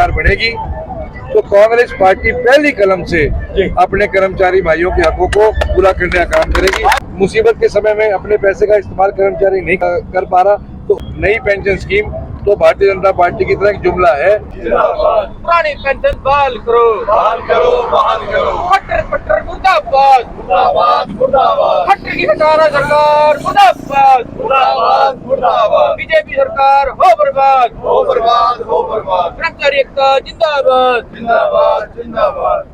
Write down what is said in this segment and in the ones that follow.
सरकार बनेगी तो कांग्रेस पार्टी पहली कलम से अपने कर्मचारी भाइयों के हकों को पूरा करने का काम करेगी। मुसीबत के समय में अपने पैसे का इस्तेमाल कर्मचारी नहीं कर पा रहा तो नई पेंशन स्कीम तो भारतीय जनता पार्टी की तरह एक जुमला है, पुरानी पेंशन बहाल करो, बहाल करो, बहाल करो। खट्टर पट्टर मुर्दाबाद, मुर्दाबाद, मुर्दाबाद। खट्टर की हटाना सरकार मुर्दाबाद, मुर्दाबाद, मुर्दाबाद। बीजेपी सरकार हो बर्बाद, हो बर्बाद, हो बर्बाद। कर्मचारी एकता जिंदाबाद, जिंदाबाद, जिंदाबाद।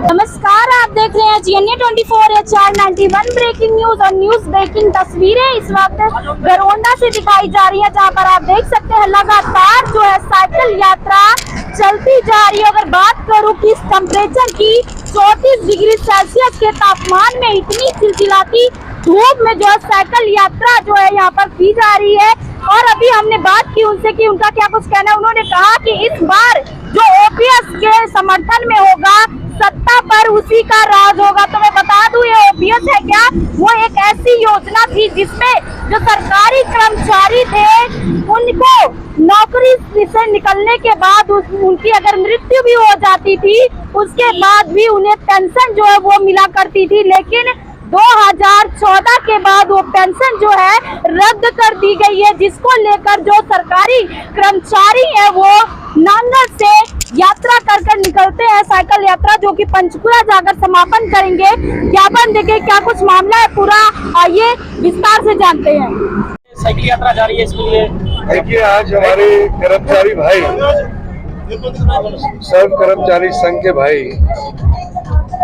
नमस्कार, आप देख रहे हैं GNA 24 HR 91 ब्रेकिंग न्यूज और न्यूज ब्रेकिंग तस्वीरें इस वक्त गरोंडा से दिखाई जा रही है, जहां पर आप देख सकते हैं लगातार जो है साइकिल यात्रा चलती जा रही है। अगर बात करूं कि टेम्परेचर की 34 डिग्री सेल्सियस के तापमान में इतनी चिलचिलाती धूप में जो है साइकिल यात्रा जो है यहाँ पर की जा रही है। और अभी हमने बात की उनसे कि उनका क्या कुछ कहना है। उन्होंने कहा कि इस बार जो OPS के समर्थन में होगा, सत्ता पर उसी का राज होगा। तो मैं बता दूं ये OPS है क्या, वो एक ऐसी योजना थी जिसमें जो सरकारी कर्मचारी थे उनको नौकरी से निकलने के बाद उनकी अगर मृत्यु भी हो जाती थी उसके बाद भी उन्हें पेंशन जो है वो मिला करती थी। लेकिन 2014 के बाद वो पेंशन जो है रद्द कर दी गई है, जिसको लेकर जो सरकारी कर्मचारी है वो नांगल से यात्रा कर निकलते हैं, साइकिल यात्रा, जो कि पंचकुला जाकर समापन करेंगे। ज्ञापन देके क्या कुछ मामला है पूरा, आइए विस्तार से जानते हैं। साइकिल यात्रा जा रही है, इसके लिए देखिए आज हमारे कर्मचारी भाई, सर्व कर्मचारी संघ के भाई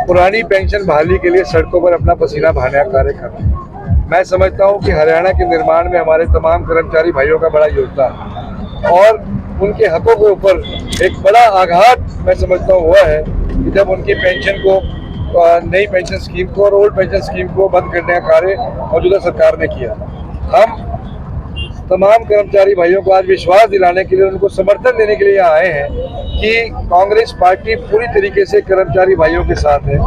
पुरानी पेंशन बहाली के लिए सड़कों पर अपना पसीना बहाने का कार्य कर रहे हैं। मैं समझता हूं कि हरियाणा के निर्माण में हमारे तमाम कर्मचारी भाइयों का बड़ा योगदान है और उनके हकों के ऊपर एक बड़ा आघात मैं समझता हूं हुआ है कि जब उनकी पेंशन को, नई पेंशन स्कीम को और ओल्ड पेंशन स्कीम को बंद करने का कार्य मौजूदा सरकार ने किया। हम तमाम कर्मचारी भाइयों को आज विश्वास दिलाने के लिए, उनको समर्थन देने के लिए यहाँ आए हैं कि कांग्रेस पार्टी पूरी तरीके से कर्मचारी भाइयों के साथ है।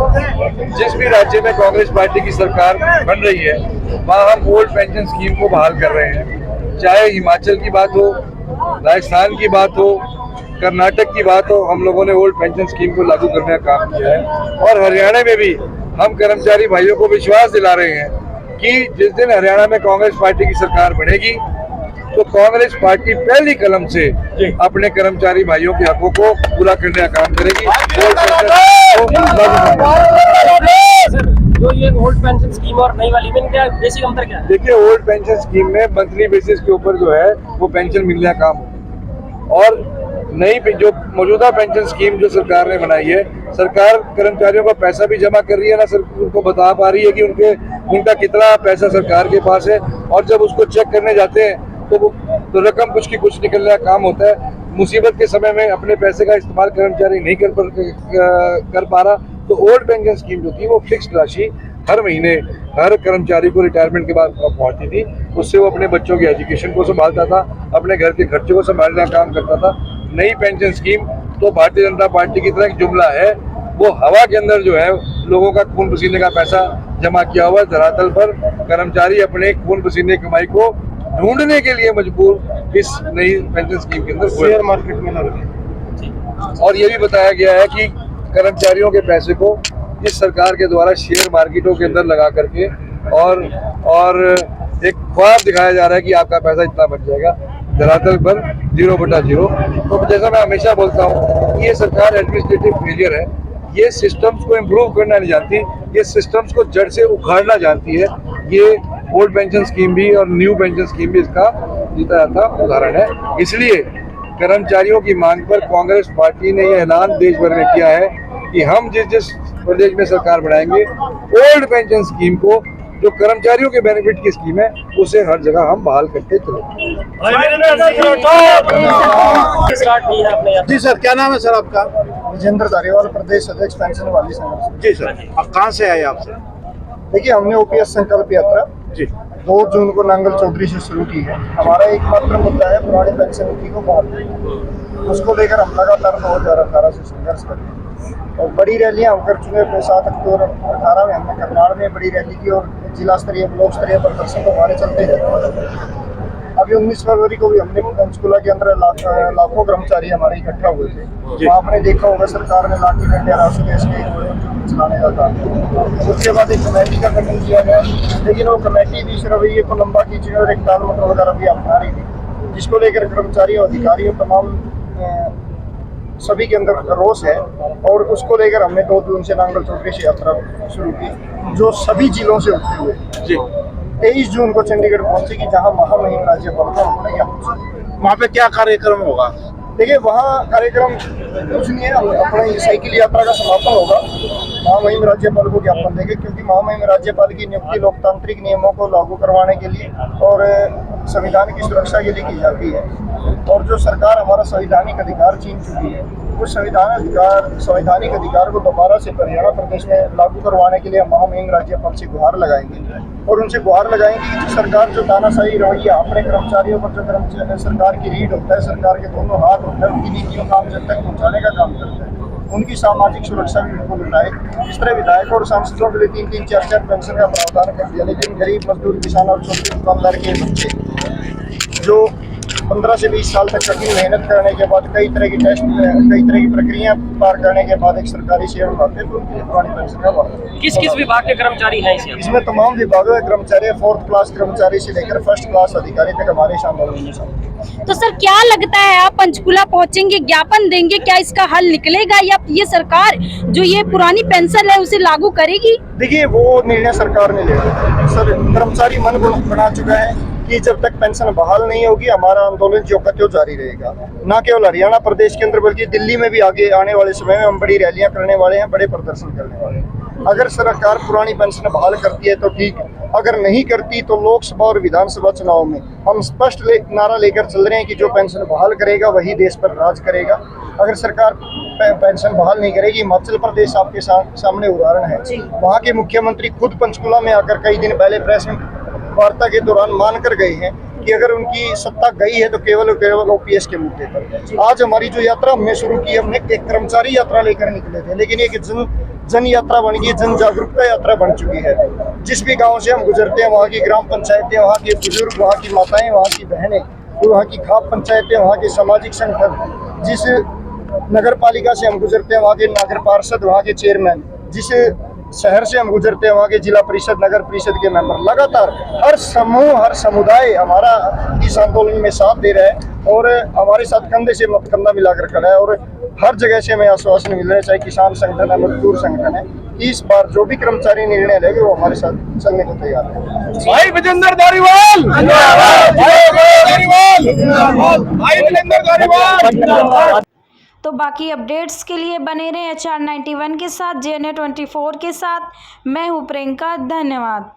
जिस भी राज्य में कांग्रेस पार्टी की सरकार बन रही है वहाँ हम ओल्ड पेंशन स्कीम को बहाल कर रहे हैं। चाहे हिमाचल की बात हो, राजस्थान की बात हो, कर्नाटक की बात हो, हम लोगों ने ओल्ड पेंशन स्कीम को लागू करने का काम किया है। और हरियाणा में भी हम कर्मचारी भाइयों को विश्वास दिला रहे हैं कि जिस दिन हरियाणा में कांग्रेस पार्टी की सरकार बनेगी तो कांग्रेस पार्टी पहली कलम से अपने कर्मचारी भाइयों के हकों को पूरा करने का काम करेगी। जो ये ओल्ड पेंशन स्कीम और नई वाली में क्या बेसिक अंतर क्या है? देखिए, ओल्ड पेंशन स्कीम में मंथली बेसिस के ऊपर जो है वो पेंशन मिलने का काम होता है और नई जो मौजूदा पेंशन स्कीम जो सरकार ने बनाई है, सरकार कर्मचारियों का पैसा भी जमा कर रही है ना, उनको बता पा रही है कि उनका कितना पैसा सरकार के पास है। और जब उसको चेक करने जाते हैं तो रकम कुछ की कुछ निकलने का काम होता है। मुसीबत के समय में अपने पैसे का इस्तेमाल कर्मचारी नहीं कर पा रहा तो ओल्ड पेंशन स्कीम जो थी वो फिक्स्ड राशि हर महीने हर कर्मचारी को रिटायरमेंट के बाद पहुंचती थी। उससे वो अपने बच्चों की एजुकेशन को संभालता था, अपने घर के खर्चे को संभालने का काम करता था। नई पेंशन स्कीम तो भारतीय जनता पार्टी की तरह एक जुमला है, वो हवा के अंदर जो है लोगों का खून पसीने का पैसा जमा किया हुआ धरातल पर कर्मचारी अपने खून पसीने की कमाई को ढूंढने के लिए मजबूर इस नई पेंशन स्कीम के अंदर शेयर मार्केट में लगे। और ये भी बताया गया है कि कर्मचारियों के पैसे को इस सरकार के द्वारा शेयर मार्केटों के अंदर लगा करके और एक ख्वाब दिखाया जा रहा है कि आपका पैसा इतना बच जाएगा, धरातल पर 0/0। तो जैसा मैं हमेशा बोलता हूँ, ये सरकार एडमिनिस्ट्रेटिव फेलियर है। ये सिस्टम्स को इम्प्रूव करना नहीं जानती, ये सिस्टम्स को जड़ से उखाड़ना जानती है। ये ओल्ड पेंशन स्कीम भी और न्यू पेंशन स्कीम भी इसका जीता जाता उदाहरण है। इसलिए कर्मचारियों की मांग पर कांग्रेस पार्टी ने यह ऐलान देश भर में किया है कि हम जिस प्रदेश में सरकार बनाएंगे, ओल्ड पेंशन स्कीम को जो कर्मचारियों के बेनिफिट की स्कीम है उसे हर जगह हम बहाल करके चलेंगे। जी सर, क्या नाम है सर आपका? विजेंद्र धारीवाल, प्रदेश अध्यक्ष पेंशन वाली संघर्ष। जी सर, अब कहाँ से आए आपसे? देखिए, हमने ओपीएस संकल्प यात्रा जी 2 जून को नांगल चौधरी से शुरू की है। हमारा एकमात्र मुद्दा है पुरानी पेंशन नीति को बहाल करना। उसको लेकर हम लगातार 2018 से संघर्ष कर रहे हैं और बड़ी रैलियां हम कर चुके हैं। 7 अक्टूबर 18 में हमने करनाल में बड़ी रैली की और जिला स्तरीय ब्लॉक स्तरीय प्रदर्शन तो हमारे चलते रहते हैं। अभी 19 फरवरी को भी हमने पंचकुला के अंदर लाखों कर्मचारी हमारे इकट्ठा हुए थे। वहाँ आपने देखा होगा सरकार ने लाठी डंडे राशि देश के चलाने का काम किया। उसके बाद एक कमेटी का गठन किया गया, लेकिन वो कमेटी भी इस रवैये को लंबा खींचने और एक टाल मटोल वगैरह भी अपना रही थी, जिसको लेकर कर्मचारियों, अधिकारियों, तमाम सभी के अंदर रोष है। और उसको लेकर हमने 2 जून से नांगल चौधरी से यात्रा शुरू की, जो सभी जिलों से होते हुए जी 23 जून को चंडीगढ़ पहुंचेगी, जहां महामहिम राज्यपाल का होना यहाँ। वहाँ पे क्या कार्यक्रम होगा? देखिए, वहाँ कार्यक्रम कुछ नहीं है, अपना साइकिल यात्रा का समापन होगा। महामहिम राज्यपाल को ज्ञापन देंगे, क्योंकि महामहिम राज्यपाल की नियुक्ति लोकतांत्रिक नियमों को लागू करवाने के लिए और संविधान की सुरक्षा के लिए की जाती है। और जो सरकार हमारा संवैधानिक अधिकार छीन चुकी है, उस संवैधानिक अधिकार को दोबारा से हरियाणा प्रदेश में लागू करवाने के लिए हम महामहिम राज्यपाल से गुहार लगाएंगे और उनसे गुहार लगाएंगे कि सरकार जो तानाशाही रवैया अपने कर्मचारियों पर, जो सरकार की रीढ़ होता है, सरकार के दोनों हाथ होता है, उनकी नीतियों को आम जन तक पहुँचाने का काम करता है, उनकी सामाजिक सुरक्षा भी बिल्कुल उठाए। इस तरह विधायक और सांसदों के लिए 3-3, 4-4 पेंशन का प्रावधान कर दिया, लेकिन गरीब मजदूर, किसान और छोटे दुकानदार के बच्चे जो 15 से 20 साल तक कठिन मेहनत करने के बाद, कई तरह की टेस्ट, कई तरह की प्रक्रिया पार करने के बाद एक सरकारी सेवा पाते हैं, तो उनके लिए पुरानी पेंशन का वादा। किस किस विभाग के कर्मचारी हैं इसमें? इसमें तमाम विभागों के कर्मचारी, 4th क्लास कर्मचारी से लेकर 1st क्लास अधिकारी तक हमारे इस आंदोलन में शामिल। तो सर क्या लगता है, आप पंचकुला पहुंचेंगे, ज्ञापन देंगे, क्या इसका हल निकलेगा या ये सरकार जो ये पुरानी पेंशन है उसे लागू करेगी? देखिए, वो निर्णय सरकार ने लिया। सर, कर्मचारी मन बना चुका है कि जब तक पेंशन बहाल नहीं होगी, हमारा आंदोलन जो का त्यों जारी रहेगा। न केवल हरियाणा प्रदेश के अंदर, बल्कि दिल्ली में भी आगे आने वाले समय में हम बड़ी रैलियां करने वाले हैं, बड़े प्रदर्शन करने वाले हैं। अगर सरकार पुरानी पेंशन बहाल करती है तो ठीक, अगर नहीं करती तो लोकसभा और विधानसभा चुनाव में हम स्पष्ट नारा लेकर चल रहे हैं कि जो पेंशन बहाल करेगा वही देश पर राज करेगा। अगर सरकार पेंशन बहाल नहीं करेगी, हिमाचल प्रदेश आपके सामने उदाहरण है। वहाँ के मुख्यमंत्री खुद पंचकुला में आकर कई दिन पहले प्रेस वार्ता के दौरान मान कर गए हैं कि अगर उनकी सत्ता गई है तो केवल और केवल ओपीएस के मुद्दे पर। आज हमारी जो यात्रा हमने शुरू की, हमने एक कर्मचारी यात्रा लेकर निकले थे, लेकिन एक जन यात्रा बन गई, जन जागरूकता यात्रा बन चुकी है। जिस भी गांव से हम गुजरते हैं, वहाँ की ग्राम पंचायतें, वहाँ के बुजुर्ग, वहाँ की माताएं, वहाँ की बहनें, वहाँ की खाप पंचायतें, वहाँ के सामाजिक संगठन, जिस नगर पालिका से हम गुजरते हैं, वहाँ के नगर पार्षद, वहाँ के चेयरमैन, जिस शहर से हम गुजरते हैं, वहाँ के जिला परिषद, नगर परिषद के मेंबर, लगातार हर समूह, हर समुदाय हमारा इस आंदोलन में साथ दे रहा है और हमारे साथ कंधे से कंधा मिलाकर खड़ा है। और हर जगह से हमें आश्वासन मिल रहा है, चाहे किसान संगठन है, मजदूर संगठन है, इस बार जो भी कर्मचारी निर्णय लेंगे वो हमारे साथ चलने को तैयार है। भाई विजेंद्र धारीवाल, भाई विजेंद्र धारीवाल। तो बाकी अपडेट्स के लिए बने रहें HR 91 के साथ, JNA 24 के साथ। मैं हूँ प्रियंका, धन्यवाद।